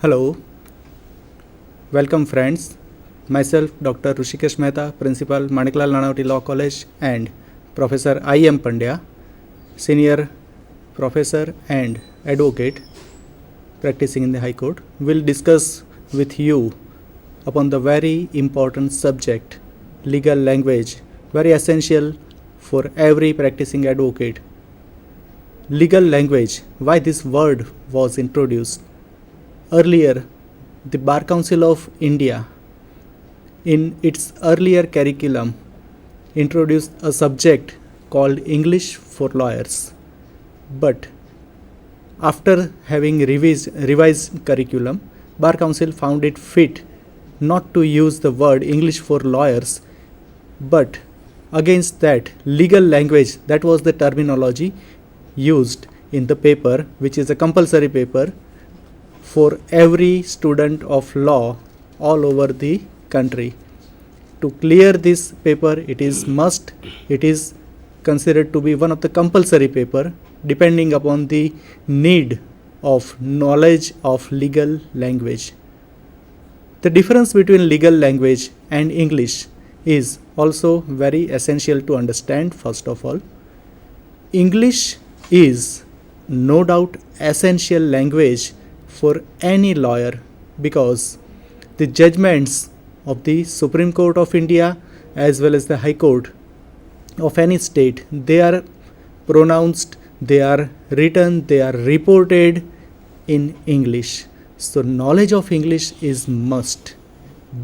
Hello, welcome friends. Myself Dr. Rushikesh Mehta, Principal Maniklal Nanavati Law College and Professor I.M. Pandya, Senior Professor and Advocate practicing in the High Court, will discuss with you upon the very important subject, legal language, very essential for every practicing advocate. Legal language, why this word was introduced. Earlier, the Bar Council of India, in its earlier curriculum, introduced a subject called English for lawyers. But after having revised curriculum, Bar Council found it fit not to use the word English for lawyers, but against that, legal language, that was the terminology used in the paper, which is a compulsory paper for every student of law all over the country. To clear this paper, it is considered to be one of the compulsory paper depending upon the need of knowledge of legal language. The difference between legal language and English is also very essential to understand. First of all, English is no doubt essential language for any lawyer because the judgments of the Supreme Court of India as well as the High Court of any state, they are pronounced, they are written, they are reported in English. So knowledge of English is must.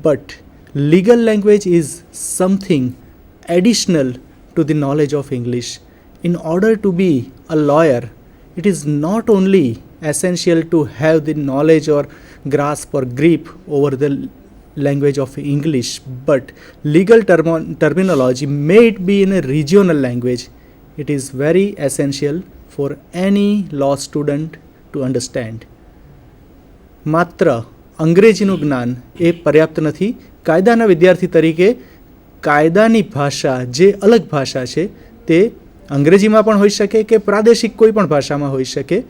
But legal language is something additional to the knowledge of English. In order to be a lawyer, it is not only essential to have the knowledge or grasp or grip over the language of English, but legal terminology may it be in a regional language. It is very essential for any law student to understand. માત્ર અંગ્રેજીનું જ્ઞાન એ પર્યાપ્ત નથી. કાયદાના વિદ્યાર્થી તરીકે કાયદાની ભાષા જે અલગ ભાષા છે તે અંગ્રેજીમાં પણ હોઈ શકે કે પ્રાદેશિક કોઈ પણ ભાષામાં હોઈ શકે,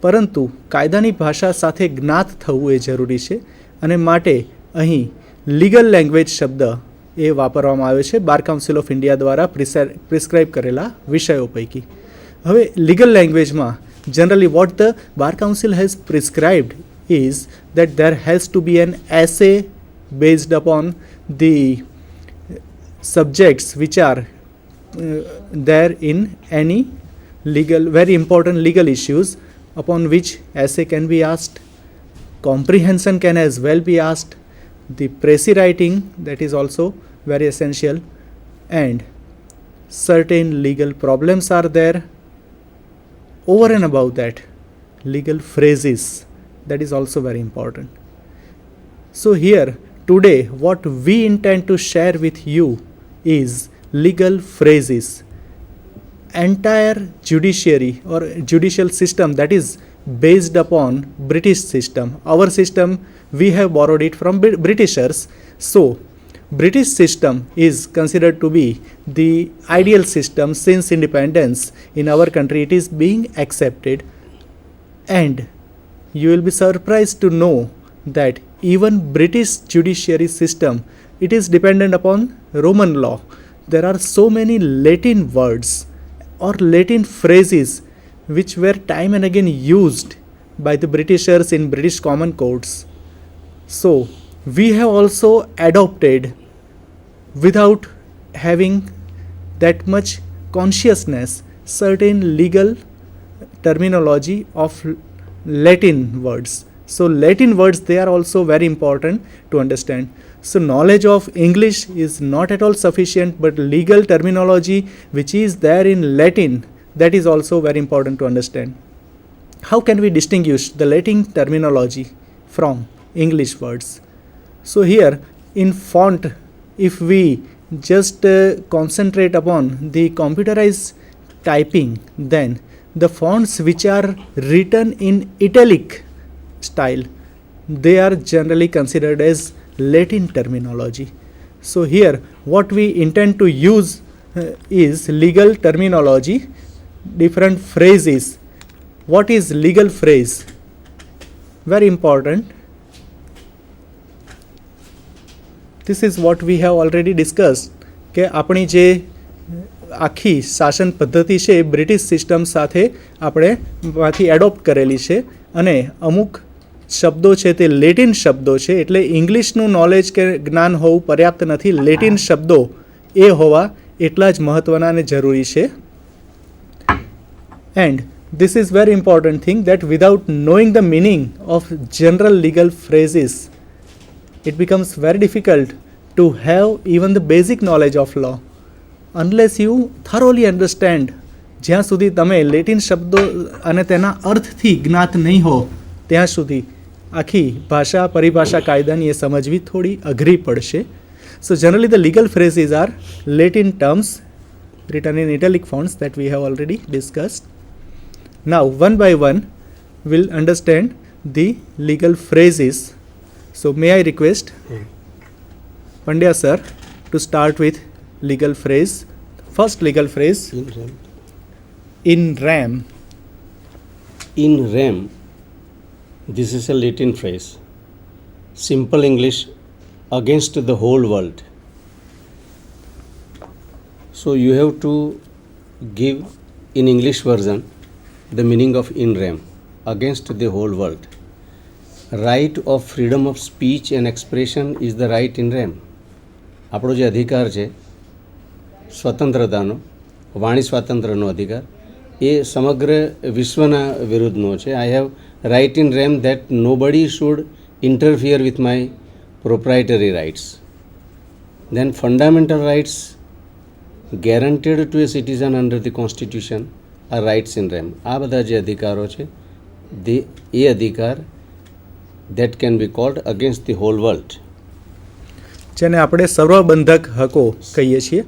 પરંતુ કાયદાની ભાષા સાથે જ્ઞાત થવું એ જરૂરી છે અને માટે અહીં લીગલ લેંગ્વેજ શબ્દ એ વાપરવામાં આવ્યો છે બાર કાઉન્સિલ ઓફ ઇન્ડિયા દ્વારા પ્રિસ્ક્રાઇબ કરેલા વિષયો પૈકી. હવે લીગલ લેંગ્વેજમાં generally vote the bar council has prescribed is that there has to be an essay based upon the subjects which are there in any legal, very important legal issues upon which essay can be asked. Comprehension can as well be asked. The précis writing, that is also very essential, and certain legal problems are there. Over and above that, legal phrases, that is also very important. So here today what we intend to share with you is legal phrases. Entire judiciary or judicial system, that is based upon British system. Our system, we have borrowed it from Britishers. So British system is considered to be the ideal system since independence. In our country it is being accepted, and you will be surprised to know that even British judiciary system, it is dependent upon Roman law. There are so many Latin words or Latin phrases which were time and again used by the Britishers in British common courts. So we have also adopted, without having that much consciousness, certain legal terminology of Latin words. So Latin words, they are also very important to understand. So knowledge of English is not at all sufficient, but legal terminology which is there in Latin, that is also very important to understand. How can we distinguish the Latin terminology from English words? So here in font, if we just concentrate upon the computerized typing, then the fonts which are written in italic style, they are generally considered as Latin terminology. So here what we intend to use is legal terminology, different phrases. What is legal phrase? Very important. This is what we have already discussed કે આપણી જે આખી શાસન પદ્ધતિ છે એ British system સાથે આપણે માંથી એડોપ્ટ કરેલી છે અને અમુક શબ્દો છે તે લેટિન શબ્દો છે, એટલે ઇંગ્લિશનું નોલેજ કે જ્ઞાન હોવું પર્યાપ્ત નથી, લેટિન શબ્દો એ હોવા એટલા જ મહત્ત્વના અને જરૂરી છે. And this is very important thing that without knowing the meaning of general legal phrases, it becomes very difficult to have even the basic knowledge of law. Unless you thoroughly understand, જ્યાં સુધી તમે Latin શબ્દો અને તેના અર્થથી જ્ઞાત નહીં હો ત્યાં સુધી આખી ભાષા પરિભાષા કાયદાની એ સમજવી થોડી અઘરી પડશે. So generally the legal phrases are Latin terms written in italic fonts that we have already discussed. Now, one by one, we'll understand the legal phrases. So, may I request Pandya sir to start with legal phrase. First legal phrase. In rem. In rem. This is a Latin phrase. Simple English, against the whole world. So, you have to give in English version the meaning of in rem, against the whole world. Right of freedom of speech and expression is the right in rem. આપણો જે અધિકાર છે સ્વતંત્રતાનો, વાણી સ્વાતંત્ર્યનો અધિકાર, એ સમગ્ર વિશ્વના વિરુદ્ધનો છે. I have right in rem that nobody should interfere with my proprietary rights. Then fundamental rights guaranteed to a citizen under the constitution are rights in rem. આ બધા જે અધિકારો છે એ અધિકાર that can be called against the whole world. જેને આપણે સર્વબંધક હકો કહીએ છીએ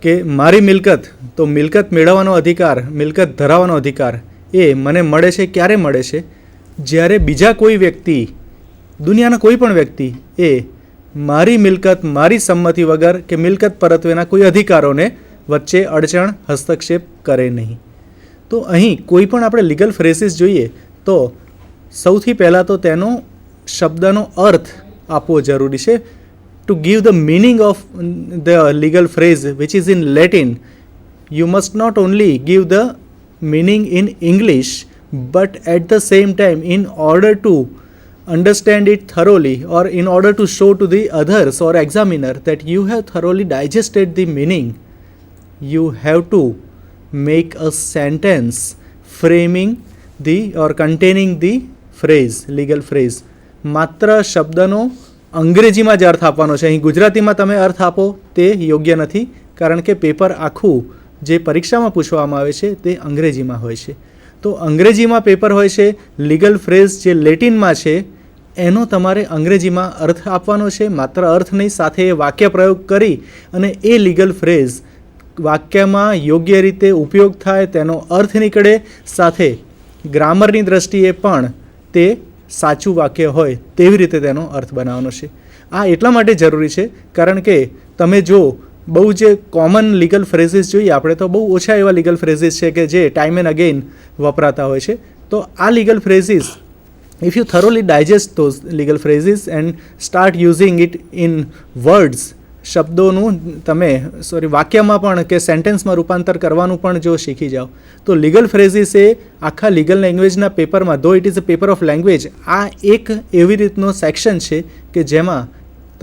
કે મારી મિલકત તો મિલકત મેળવવાનો અધિકાર, મિલકત ધરાવવાનો અધિકાર એ મને મળે છે ક્યારે મળે છે? જ્યારે બીજા કોઈ વ્યક્તિ, દુનિયાના કોઈ પણ વ્યક્તિ એ મારી મિલકત મારી સંમતિ વગર કે મિલકત પરત્વેના કોઈ અધિકારોને વચ્ચે અડચણ હસ્તક્ષેપ કરે નહીં. તો અહીં કોઈ પણ આપણે લીગલ ફ્રેસીસ જોઈએ તો સૌથી પહેલાં તો તેનો શબ્દનો અર્થ આપવો જરૂરી છે. To give the meaning of the legal phrase which is in Latin, you must not only give the meaning in English but at the same time in order to understand it thoroughly, or in order to show to the others or examiner that you have thoroughly digested the meaning, you have to make a sentence framing the or containing the phrase, legal phrase. માત્ર શબ્દનો અંગ્રેજીમાં જ અર્થ આપવાનો છે. અહીં ગુજરાતીમાં તમે અર્થ આપો તે યોગ્ય નથી, કારણ કે પેપર આખું જે પરીક્ષામાં પૂછવામાં આવે છે તે અંગ્રેજીમાં હોય છે. તો અંગ્રેજીમાં પેપર હોય છે, લીગલ ફ્રેઝ જે લેટિનમાં છે એનો તમારે અંગ્રેજીમાં અર્થ આપવાનો છે. માત્ર અર્થ નહીં, સાથે વાક્ય પ્રયોગ કરી અને એ લીગલ ફ્રેઝ વાક્યમાં યોગ્ય રીતે ઉપયોગ થાય, તેનો અર્થ નીકળે, સાથે ગ્રામરની દ્રષ્ટિએ પણ તે સાચું વાક્ય હોય તેવી રીતે તેનો અર્થ બનાવવાનો છે. આ એટલા માટે જરૂરી છે કારણ કે તમે જો બહુ જે કોમન લીગલ ફ્રેઝીસ જોઈએ, આપણે તો બહુ ઓછા એવા લીગલ ફ્રેઝીસ છે કે જે ટાઈમ એન્ડ અગેન વપરાતા હોય છે. તો આ legal ફ્રેઝીસ, if you thoroughly digest those legal phrases and start using it in words, શબ્દોનું તમે વાક્યમાં પણ કે સેન્ટેન્સમાં રૂપાંતર કરવાનું પણ જો શીખી જાઓ તો લીગલ ફ્રેઝીસ એ આખા લીગલ લેંગ્વેજના પેપરમાં, ધો it is a paper of language, આ એક એવી રીતનો સેક્શન છે કે જેમાં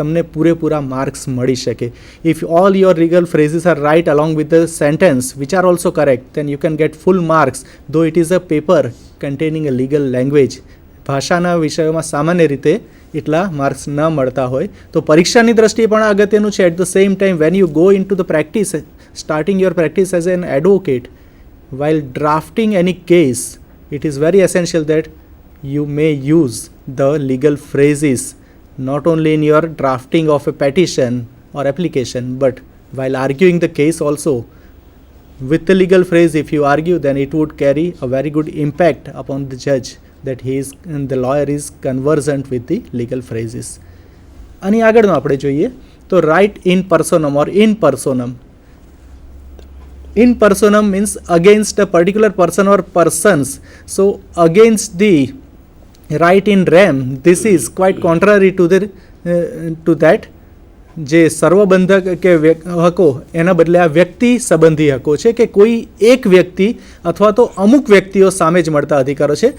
તમને પૂરેપૂરા માર્ક્સ મળી શકે. If all your legal phrases are right along with the sentence which are also correct, then you can get full marks, though it is a paper containing a legal language. ભાષાના વિષયોમાં સામાન્ય રીતે એટલા marks ન મળતા હોય. તો પરીક્ષાની દ્રષ્ટિએ પણ અગત્યનું છે. At the same time when you go in to the practice, starting your practice as an advocate, while drafting any case, it is very essential that you may use the legal phrases not only in your drafting of a petition or application, but while arguing the case also. With the legal phrase, if you argue, then it would carry a very good impact upon the judge that the lawyer is conversant with the legal phrases. અને આગળનું આપણે જોઈએ તો right in personam or in personam. In personam means against a particular person or persons. So against the right in rem, this is quite contrary to that. જે સર્વબંધક કે હકો એના બદલે આ વ્યક્તિ સંબંધી હકો છે કે કોઈ એક વ્યક્તિ અથવા તો અમુક વ્યક્તિઓ સામે જ મળતા અધિકારો છે.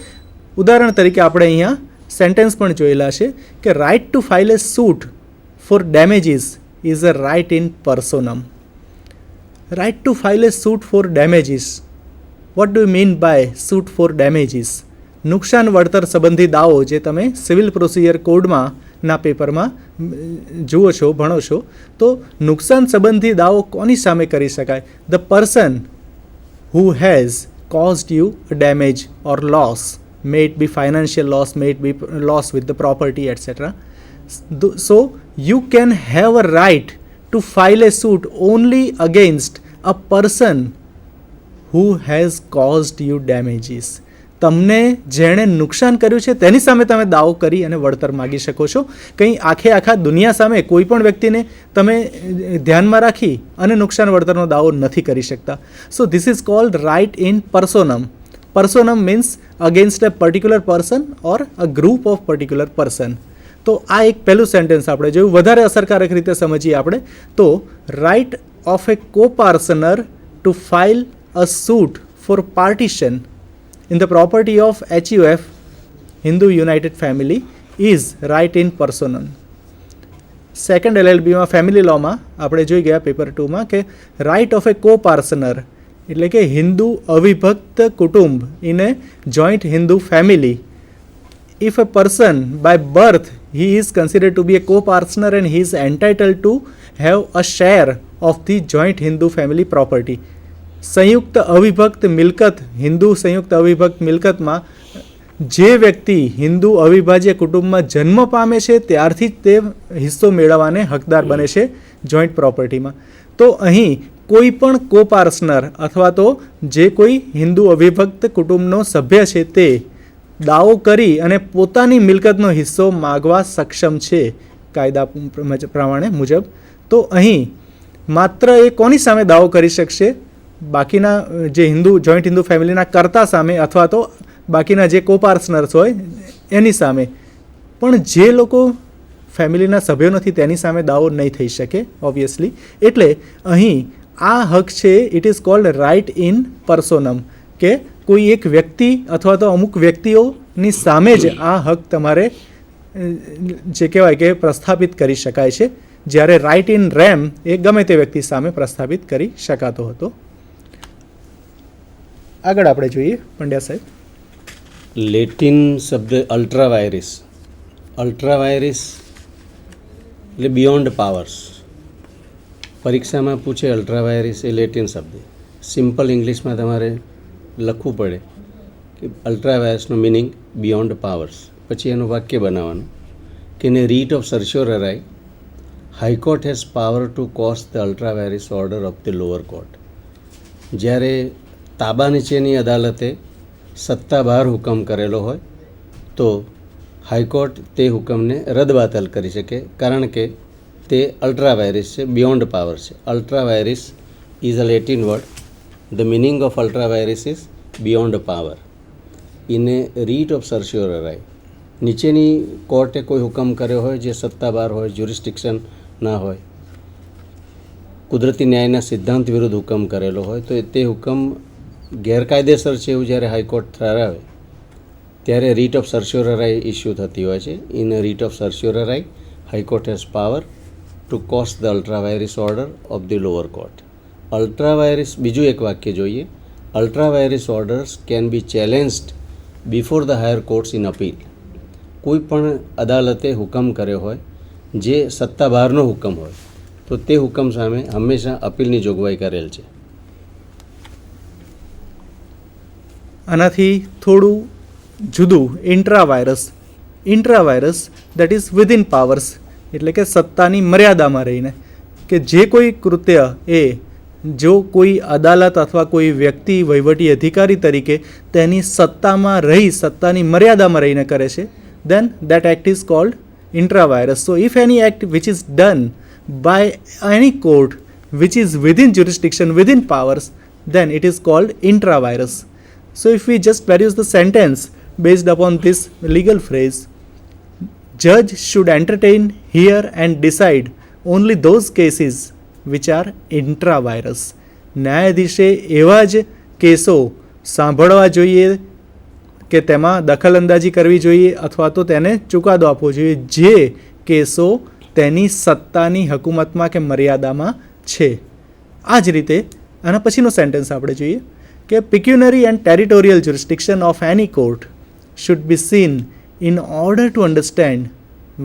ઉદાહરણ તરીકે આપણે અહીંયા સેન્ટેન્સ પણ જોયેલા છે કે right to file a suit for damages is a right in personam. Right to file a suit for damages. What do mean by suit for damages? નુકસાન વળતર સંબંધી દાવો જે તમે સિવિલ પ્રોસિજર કોડમાં ના પેપરમાં જુઓ છો, ભણો છો, તો નુકસાન સંબંધી દાવો કોની સામે કરી શકાય? The person who has caused you damage or loss, may it be financial loss, may it be loss with the property, etc. So you can have a right to file a suit only against a person who has caused you damages. તમને જેણે નુકસાન કર્યું છે તેની સામે તમે દાવો કરી અને વળતર માગી શકો છો. કંઈ આખા દુનિયા સામે કોઈ પણ વ્યક્તિને તમે ધ્યાનમાં રાખી અને નુકસાન વળતરનો દાવો નથી કરી શકતા. So this is called right in personam. Personam means against a particular person or a group of particular person. તો આ એક પહેલું સેન્ટેન્સ આપણે જોયું. વધારે અસરકારક રીતે સમજીએ આપણે તો right of a coparcener to file a suit for partition in the property of HUF, Hindu United Family, is right in personam. Second LLBમાં ફેમિલી લોમાં આપણે જોઈ ગયા પેપર 2માં કે રાઇટ ઓફ એ કો પાર્સનર એટલે કે હિન્દુ અવિભક્ત કુટુંબ in a joint Hindu family. If a person by birth he is considered to be a co-partner and he is entitled to have a share of the joint Hindu family property. સંયુક્ત અવિભક્ત મિલકત, હિન્દુ સંયુક્ત અવિભક્ત મિલકતમાં જે વ્યક્તિ હિન્દુ અવિભાજ્ય કુટુંબમાં જન્મ પામે છે ત્યારથી જ તે હિસ્સો મેળવવાને હકદાર બને છે જોઈન્ટ પ્રોપર્ટીમાં. તો અહીં કોઈ પણ કો પાર્સનર અથવા તો જે કોઈ હિન્દુ અવિભક્ત કુટુંબનો સભ્ય છે તે દાવો કરી અને પોતાની મિલકતનો હિસ્સો માગવા સક્ષમ છે કાયદા પ્રમાણે મુજબ. તો અહીં માત્ર એ કોની સામે દાવો કરી શકશે? બાકીના જે જોઈન્ટ હિન્દુ ફેમિલીના કર્તા સામે અથવા તો બાકીના જે કો પાર્સનર્સ હોય એની સામે. પણ જે લોકો ફેમિલીના સભ્યો નથી તેની સામે દાવો નહીં થઈ શકે ઓબ્વિયસલી. એટલે અહીં આ હક છે it is called right in personam, કે કોઈ એક વ્યક્તિ અથવા તો અમુક વ્યક્તિઓની સામે જ આ હક તમારે જે કહેવાય કે પ્રસ્થાપિત કરી શકાય છે, જ્યારે રાઇટ ઇન રેમ એ ગમે તે વ્યક્તિ સામે પ્રસ્થાપિત કરી શકાતો હતો. આગળ આપણે જોઈએ પંડ્યા સાહેબ. લેટિન શબ્દ અલ્ટ્રાવાયરિસ. અલ્ટ્રાવાયરિસ એટલે બિયોન્ડ પાવર્સ. પરીક્ષામાં પૂછે અલ્ટ્રાવાયરિસ એ લેટિન શબ્દ. સિમ્પલ ઇંગ્લિશમાં તમારે લખવું પડે કે અલ્ટ્રાવાયરસનો મિનિંગ બિયોન્ડ પાવર્સ. પછી એનું વાક્ય બનાવવાનું કે in a writ of certiorari high court has power to quash the ultra vires order of the lower court. જ્યારે તાબા નીચેની અદાલતે સત્તાબહાર હુકમ કરેલો હોય તો હાઈકોર્ટ તે હુકમને રદબાતલ કરી શકે, કારણ કે તે અલ્ટ્રાવાયરિસ છે, બિયોન્ડ પાવર છે. Ultra vires is a Latin word. The meaning of ultra vires is beyond power. In a writ of certiorari, નીચેની કોર્ટે કોઈ હુકમ કર્યો હોય જે સત્તાબહાર હોય, જ્યુરિસ્ડિક્શન ના હોય, કુદરતી ન્યાયના સિદ્ધાંત વિરુદ્ધ હુકમ કરેલો હોય, તો તે હુકમ ગેરકાયદેસર છે એવું જ્યારે હાઈકોર્ટ ઠરાવે ત્યારે રીટ ઓફ સર્શ્યોરરાઈ ઇસ્યુ થતી હોય છે. In writ of certiorari high court has power to quash the ultra vires order of the lower court. Ultra vires, બીજું એક વાક્ય જોઈએ. Ultra vires orders can be challenged before the higher courts in appeal. કોઈ પણ અદાલતે હુકમ કર્યો હોય જે સત્તાબહારનો હુકમ હોય તો તે હુકમ સામે હંમેશા અપીલની જોગવાઈ કરેલ છે. આનાથી થોડું જુદું ઇન્ટ્રાવાયરસ. ઇન્ટ્રાવાયરસ દેટ ઇઝ વિધિન પાવર્સ, એટલે કે સત્તાની મર્યાદામાં રહીને, કે જે કોઈ કૃત્ય એ જો કોઈ અદાલત અથવા કોઈ વ્યક્તિ વહીવટી અધિકારી તરીકે તેની સત્તામાં રહી, સત્તાની મર્યાદામાં રહીને કરે છે, then that act is called intravirus. So if any act which is done by any court which is within jurisdiction, within powers, then it is called intravirus. So if we just peruse the sentence based upon this legal phrase, judge should entertain, hear and decide only those cases which are intra-virus. ન્યાયાધીશે એવા જ કેસો સાંભળવા જોઈએ કે તેમાં દખલઅંદાજી કરવી જોઈએ અથવા તો તેને ચુકાદો આપવો જોઈએ જે કેસો તેની સત્તાની હકુમતમાં કે મર્યાદામાં છે. આ જ રીતે આના પછીનો સેન્ટેન્સ આપણે જોઈએ કે pecuniary and territorial jurisdiction of any court should be seen in order to understand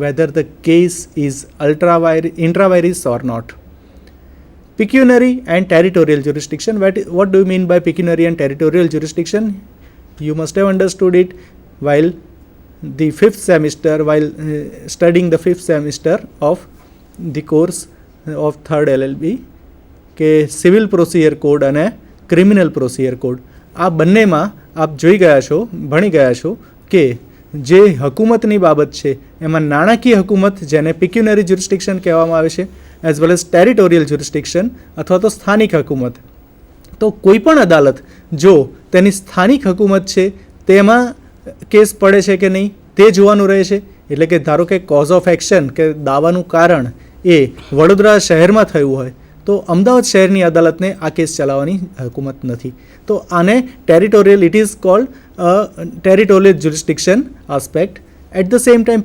whether the case is intra-virus or not. Pecuniary and territorial jurisdiction. What do you mean by pecuniary and territorial jurisdiction? You must have understood it while the fifth semester, while studying the fifth semester of the course of third LLB કે civil procedure code અને criminal procedure code. આ બંનેમાં આપ જોઈ ગયા છો, ભણી ગયા છો કે જે હકુમતની બાબત છે એમાં નાણાકીય હકુમત જેને પિક્યુનરી જ્યુરિસ્ડિક્શન કહેવામાં આવે છે as well as territorial jurisdiction અથવા તો સ્થાનિક હકુમત. તો કોઈ પણ અદાલત જો તેની સ્થાનિક હકુમત છે તેમાં કેસ પડે છે કે નહીં તે જોવાનું રહે છે. એટલે કે ધારો કે કોઝ ઓફ એક્શન કે દાવાનું કારણ એ વડોદરા શહેરમાં થયું હોય તો અમદાવાદ શહેરની અદાલતને આ કેસ ચલાવવાની હકુમત નથી. તો આને territorial, it is called territorial jurisdiction aspect. At the same time